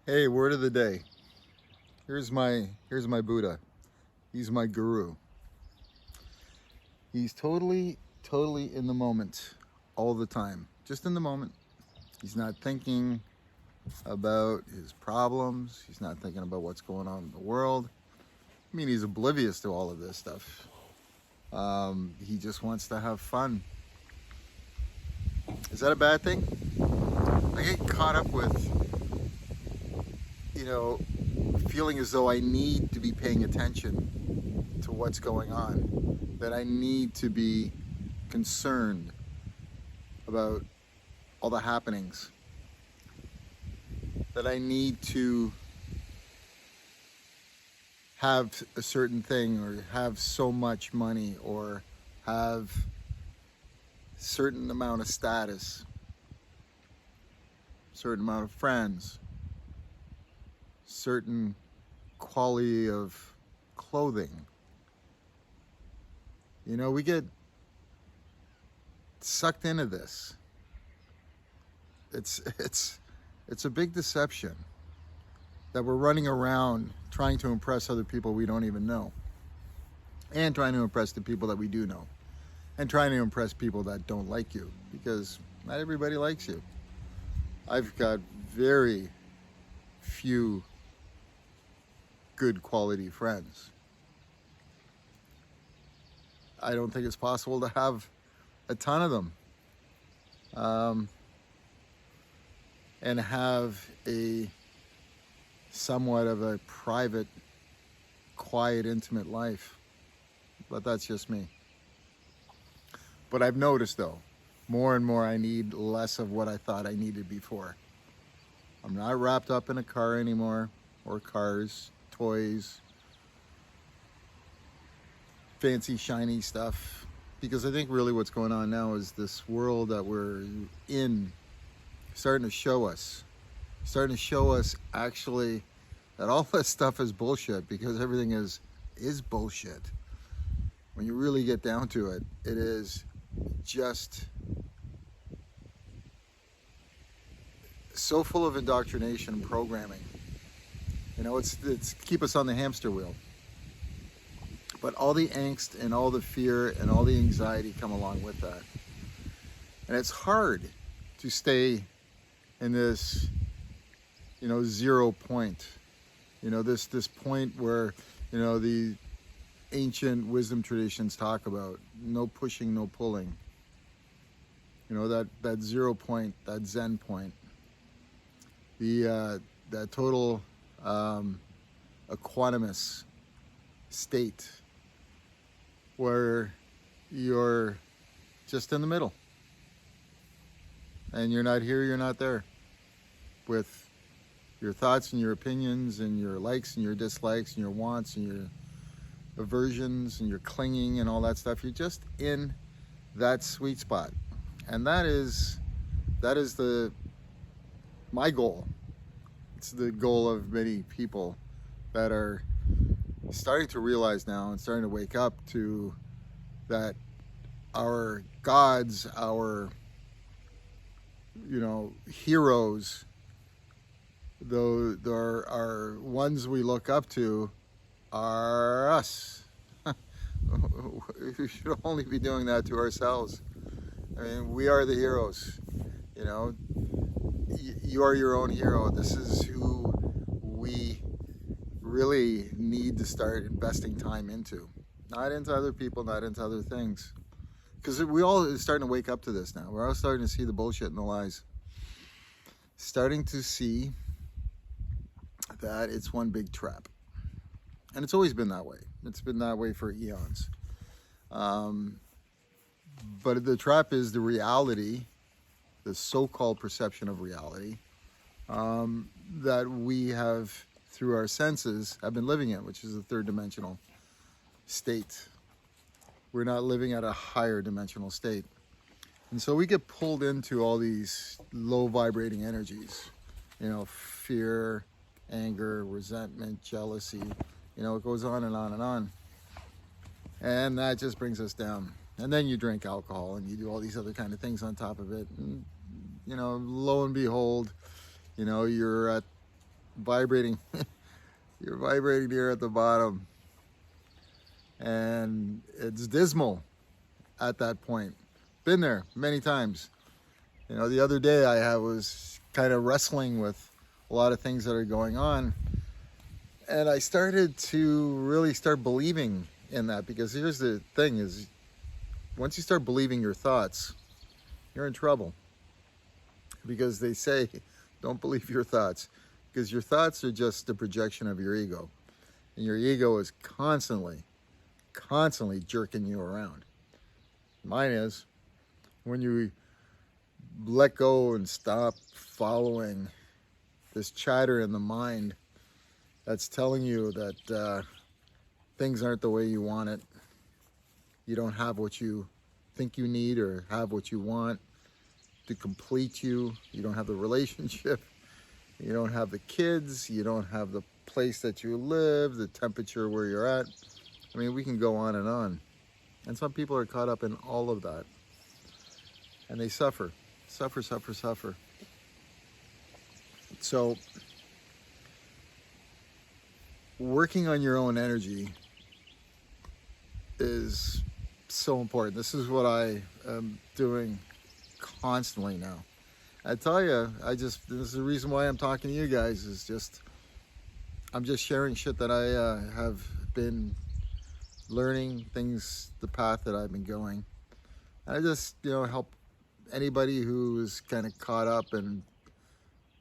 Hey, word of the day. Here's my Buddha. He's my guru. He's totally in the moment all the time. Just in the moment. He's not thinking about his problems. He's not thinking about what's going on in the world. I mean, he's oblivious to all of this stuff. He just wants to have fun. Is that a bad thing? I get caught up with, you know, feeling as though I need to be paying attention to what's going on, that I need to be concerned about all the happenings, that I need to have a certain thing or have so much money or have certain amount of status, certain amount of friends, certain quality of clothing. You know, we get sucked into this. It's a big deception that we're running around trying to impress other people we don't even know, and trying to impress the people that we do know, and trying to impress people that don't like you, because not everybody likes you. I've got very few good quality friends. I don't think it's possible to have a ton of them, and have a somewhat of a private, quiet, intimate life. But that's just me. But I've noticed, though, more and more I need less of what I thought I needed before. I'm not wrapped up in a car anymore, or cars, toys, fancy, shiny stuff. Because I think really what's going on now is this world that we're in starting to show us actually that all this stuff is bullshit, because everything is bullshit. When you really get down to it, it is just so full of indoctrination and programming. You know, it's keep us on the hamster wheel. But all the angst and all the fear and all the anxiety come along with that. And it's hard to stay in this, 0 point. This point where, the ancient wisdom traditions talk about no pushing, no pulling. That 0 point, that Zen point. That total equanimous state where you're just in the middle. And you're not here, you're not there. With your thoughts and your opinions and your likes and your dislikes and your wants and your aversions and your clinging and all that stuff. You're just in that sweet spot. And that is my goal. It's the goal of many people that are starting to realize now and starting to wake up to that our gods, our heroes, though our ones we look up to, are us. We should only be doing that to ourselves. I mean, we are the heroes. You are your own hero. This is who we really need to start investing time into, not into other people, not into other things. Because we all are starting to wake up to this now. We're all starting to see the bullshit and the lies. Starting to see that it's one big trap. And it's always been that way. It's been that way for eons. But the trap is the reality, the so-called perception of reality, that we have, through our senses, have been living in, which is a third dimensional state. We're not living at a higher dimensional state. And so we get pulled into all these low vibrating energies, fear, anger, resentment, jealousy, it goes on and on and on. And that just brings us down. And then you drink alcohol and you do all these other kind of things on top of it. And, lo and behold, you're at vibrating. You're vibrating here at the bottom, and it's dismal at that point. Been there many times. You know, the other day I was kind of wrestling with a lot of things that are going on, and I started to really start believing in that, because here's the thing is, once you start believing your thoughts, you're in trouble. Because they say, don't believe your thoughts, because your thoughts are just a projection of your ego. And your ego is constantly jerking you around. Mine is. When you let go and stop following this chatter in the mind that's telling you that things aren't the way you want it, you don't have what you think you need or have what you want to complete you, you don't have the relationship, you don't have the kids, you don't have the place that you live, the temperature where you're at. I mean, we can go on. And some people are caught up in all of that. And they suffer. So, working on your own energy is so important. This is what I am doing constantly now. I tell you, this is the reason why I'm talking to you guys, is just, I'm just sharing shit that I have been learning, things, the path that I've been going. I just, help anybody who's kind of caught up in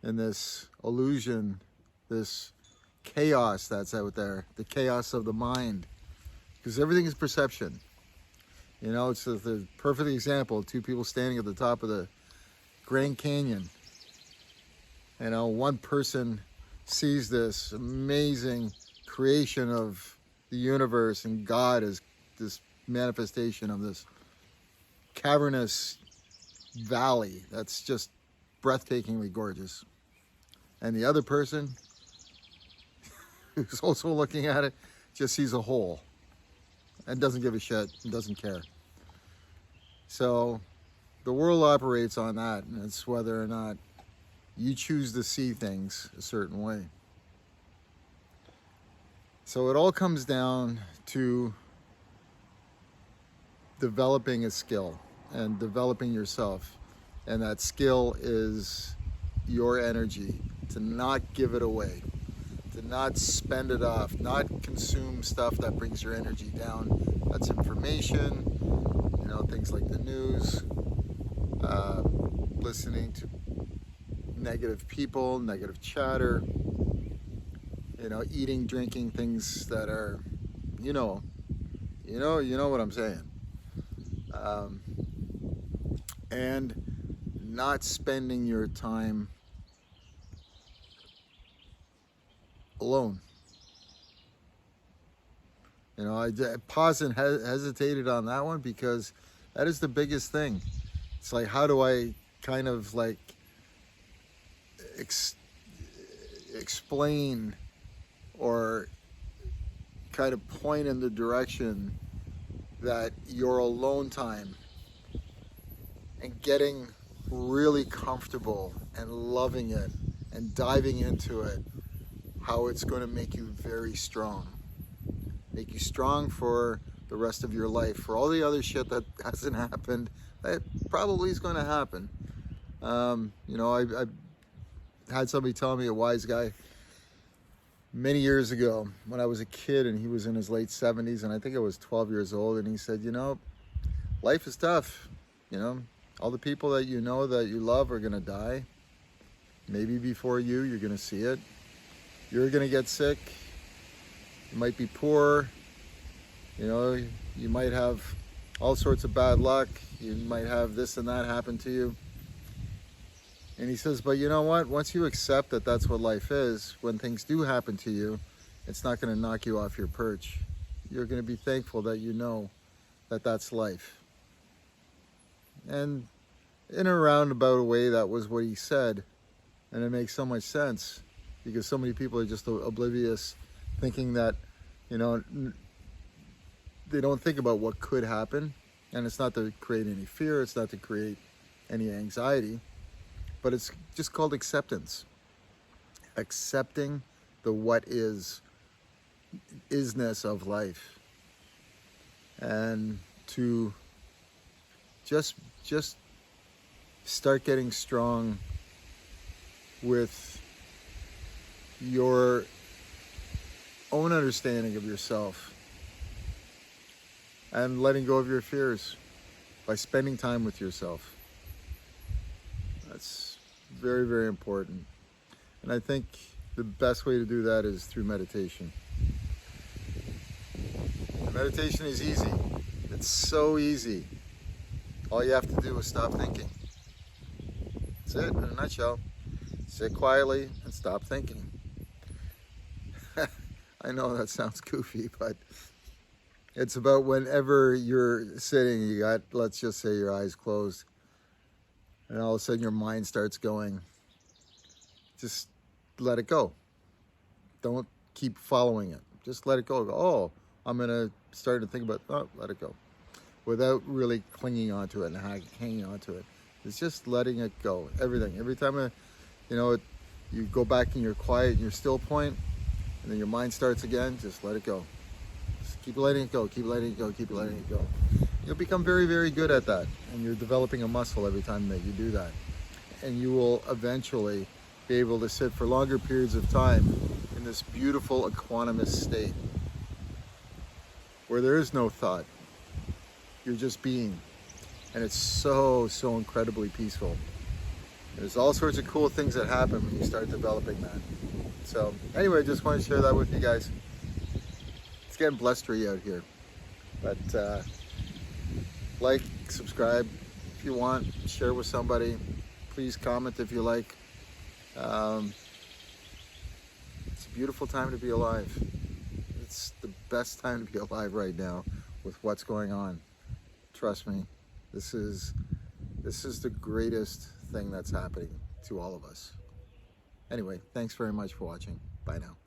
this illusion, this chaos that's out there, the chaos of the mind, because everything is perception. It's the perfect example of two people standing at the top of the Grand Canyon. One person sees this amazing creation of the universe, and God is this manifestation of this cavernous valley that's just breathtakingly gorgeous. And the other person, who's also looking at it, just sees a hole and doesn't give a shit and doesn't care. So the world operates on that, and it's whether or not you choose to see things a certain way. So it all comes down to developing a skill and developing yourself. And that skill is your energy, to not give it away, to not spend it off, not consume stuff that brings your energy down. That's information, things like the news, listening to negative people, negative chatter, eating, drinking things that are, you know what I'm saying. And not spending your time alone. I paused and hesitated on that one, because that is the biggest thing. It's like, how do I kind of like explain or kind of point in the direction that your alone time and getting really comfortable and loving it and diving into it, how it's going to make you very strong. Make you strong for the rest of your life, for all the other shit that hasn't happened, that probably is going to happen. I had somebody tell me, a wise guy, many years ago when I was a kid, and he was in his late 70s, and I think I was 12 years old, and he said, life is tough. All the people that you love are going to die. Maybe before you're going to see it. You're going to get sick. You might be poor. You might have all sorts of bad luck. You might have this and that happen to you. And he says, but you know what? Once you accept that that's what life is, when things do happen to you, it's not going to knock you off your perch. You're going to be thankful that you know that that's life. And in a roundabout way, that was what he said. And it makes so much sense, because so many people are just oblivious, thinking that, they don't think about what could happen. And it's not to create any fear, it's not to create any anxiety, but it's just called acceptance. accepting the what isness of life, and to just start getting strong with your own understanding of yourself and letting go of your fears by spending time with yourself. That's very, very important. And I think the best way to do that is through meditation. And meditation is easy. It's so easy. All you have to do is stop thinking. That's it, in a nutshell. Sit quietly and stop thinking. I know that sounds goofy, but it's about whenever you're sitting, you got, let's just say, your eyes closed, and all of a sudden your mind starts going. Just let it go. Don't keep following it. Just let it go. Go, oh, I'm going to start to think about, oh, let it go. Without really clinging onto it and hanging onto it. It's just letting it go. Everything. Every time, you go back and you're quiet in your still point, and then your mind starts again, just let it go. Just keep letting it go, keep letting it go, keep letting it go. You'll become very, very good at that. And you're developing a muscle every time that you do that. And you will eventually be able to sit for longer periods of time in this beautiful equanimous state where there is no thought. You're just being. And it's so, so incredibly peaceful. There's all sorts of cool things that happen when you start developing that. So anyway, I just want to share that with you guys. It's getting blustery out here. But like, subscribe if you want, share with somebody. Please comment if you like. It's a beautiful time to be alive. It's the best time to be alive right now with what's going on. Trust me, this is the greatest thing that's happening to all of us. Anyway, thanks very much for watching. Bye now.